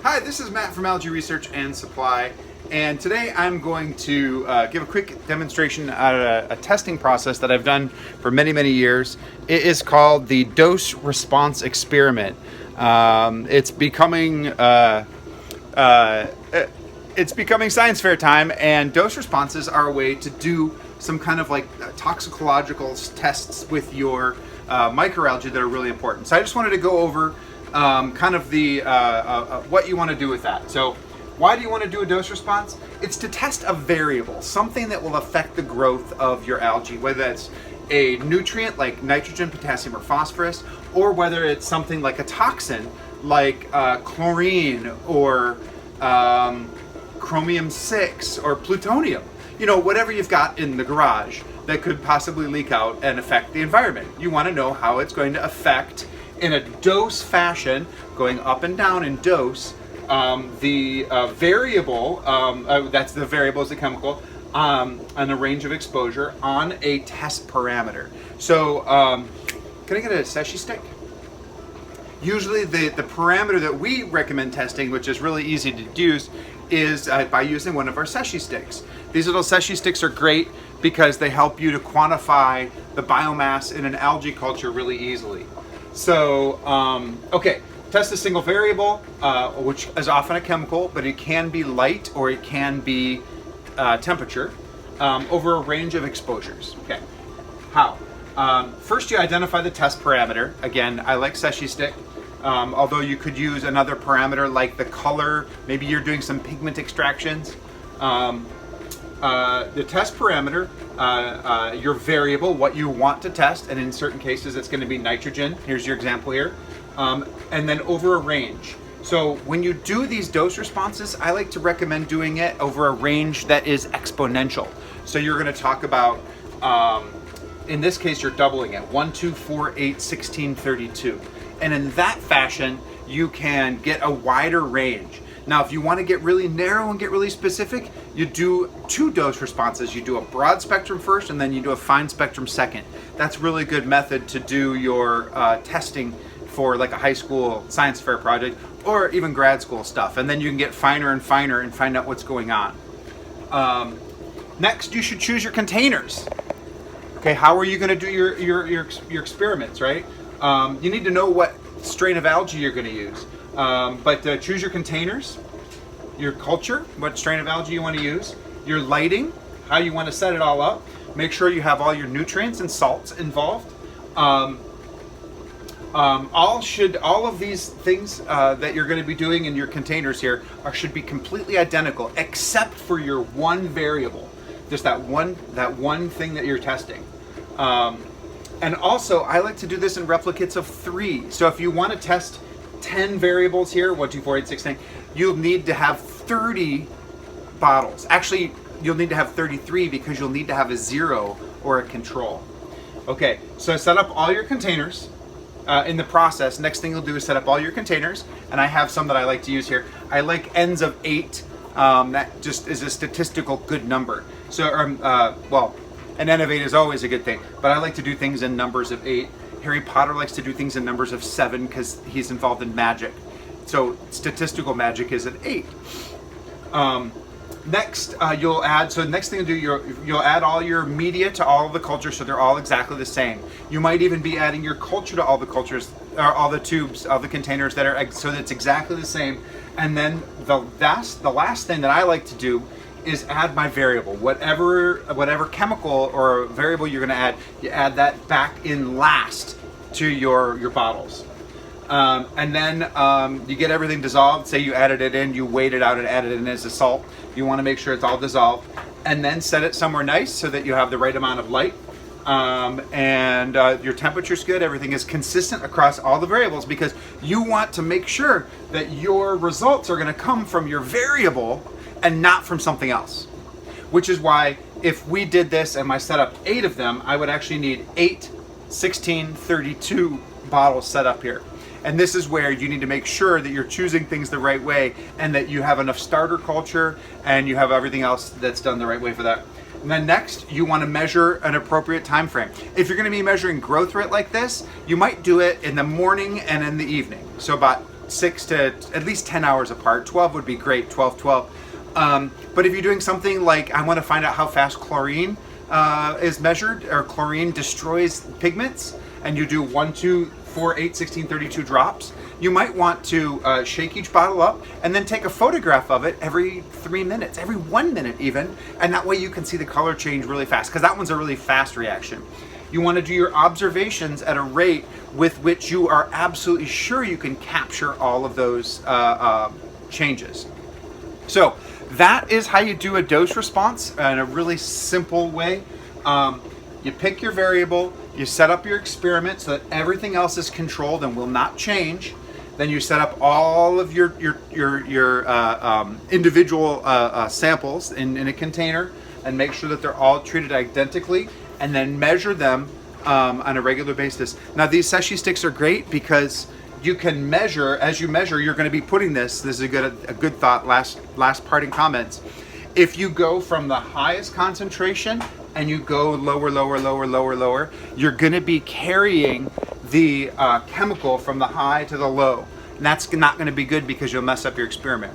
Hi, this is Matt from Algae Research and Supply, and today I'm going to give a quick demonstration on a testing process that I've done for many years. It is called the dose response experiment. It's becoming science fair time, and dose responses are a way to do some kind of like toxicological tests with your microalgae that are really important. So I just wanted to go over kind of the what you want to do with that. So why do you want to do a dose response? It's to test a variable, something that will affect the growth of your algae, whether that's a nutrient like nitrogen, potassium, or phosphorus, or whether it's something like a toxin like chlorine or chromium-6 or plutonium. You know, whatever you've got in the garage that could possibly leak out and affect the environment. You want to know how it's going to affect, in a dose fashion, going up and down in dose, the variable, that's the variable is the chemical, and the range of exposure on a test parameter. So, can I get a seshi stick? Usually the parameter that we recommend testing, which is really easy to use, is by using one of our seshi sticks. These little seshi sticks are great because they help you to quantify the biomass in an algae culture really easily. So, okay, test a single variable, which is often a chemical, but it can be light or it can be temperature, over a range of exposures. Okay, how? First, you identify the test parameter. Again, I like seshi stick, although you could use another parameter like the color. Maybe you're doing some pigment extractions. The test parameter, your variable, what you want to test, and in certain cases it's going to be nitrogen. Here's your example here. And then over a range. So when you do these dose responses, I like to recommend doing it over a range that is exponential. So you're going to talk about, in this case, you're doubling it, 1, 2, 4, 8, 16, 32. And in that fashion, you can get a wider range. Now, if you want to get really narrow and get really specific, you do 2 dose responses. You do a broad spectrum first, and then you do a fine spectrum second. That's a really good method to do your testing for like a high school science fair project or even grad school stuff. And then you can get finer and finer and find out what's going on. Next, you should choose your containers. Okay, how are you going to do your experiments, right? You need to know what strain of algae you're going to use. But choose your containers, your culture, what strain of algae you want to use, your lighting, how you want to set it all up. Make sure you have all your nutrients and salts involved. All of these things that you're going to be doing in your containers here should be completely identical, except for your one variable, just that one thing that you're testing. And also, I like to do this in replicates of 3. So if you want to test 10 variables here, 1, 2, 4, 8, 6, 9, you'll need to have 30 bottles. Actually, you'll need to have 33 because you'll need to have a 0 or a control. Okay, so set up all your containers. In the process, next thing you'll do is set up all your containers, and I have some that I like to use here. I like ends of 8. That just is a statistical good number. So, well, an n of 8 is always a good thing, but I like to do things in numbers of 8. Harry Potter likes to do things in numbers of 7 because he's involved in magic. So statistical magic is at 8. Next, you'll add, so next thing you'll do, you'll add all your media to all of the cultures so they're all exactly the same. You might even be adding your culture to all the cultures, or all the tubes, all the containers that are, so that it's exactly the same. And then the last thing that I like to do is add my variable. Whatever chemical or variable you're going to add, you add that back in last to your bottles. And then you get everything dissolved. Say you added it in, you weighed it out and added it in as a salt. You want to make sure it's all dissolved. And then set it somewhere nice so that you have the right amount of light. And your temperature's good. Everything is consistent across all the variables because you want to make sure that your results are going to come from your variable and not from something else. Which is why if we did this and I set up 8 of them, I would actually need 8, 16, 32 bottles set up here. And this is where you need to make sure that you're choosing things the right way and that you have enough starter culture and you have everything else that's done the right way for that. And then next, you want to measure an appropriate time frame. If you're going to be measuring growth rate like this, you might do it in the morning and in the evening. So about 6 to at least 10 hours apart. 12 would be great, 12, 12. But if you're doing something like, I want to find out how fast chlorine is measured, or chlorine destroys pigments, and you do 1, 2, 4, 8, 16, 32 drops, you might want to shake each bottle up and then take a photograph of it every 3 minutes, every 1 minute even, and that way you can see the color change really fast, because that one's a really fast reaction. You want to do your observations at a rate with which you are absolutely sure you can capture all of those changes. So that is how you do a dose response in a really simple way. You pick your variable, you set up your experiment so that everything else is controlled and will not change. Then you set up all of your individual samples in a container and make sure that they're all treated identically, and then measure them on a regular basis. Now these seshi sticks are great because you can measure, as you measure, you're going to be putting this is a good thought, last parting comments. If you go from the highest concentration and you go lower, lower, lower, lower, lower, you're going to be carrying the chemical from the high to the low. And that's not going to be good because you'll mess up your experiment.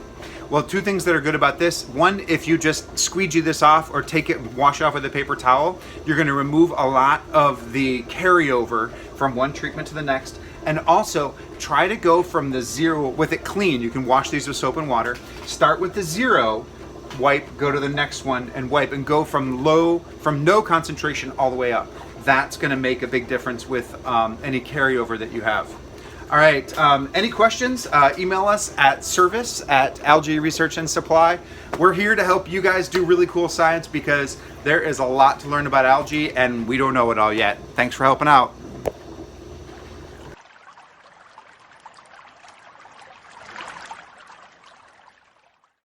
Well, two things that are good about this. One, if you just squeegee this off or take it, wash it off with a paper towel, you're going to remove a lot of the carryover from one treatment to the next. And also, try to go from the 0 with it clean. You can wash these with soap and water. Start with the 0, wipe, go to the next one and wipe, and go from no concentration all the way up. That's going to make a big difference with any carryover that you have. All right, any questions? Email us at service@Algae Research and Supply. We're here to help you guys do really cool science because there is a lot to learn about algae and we don't know it all yet. Thanks for helping out.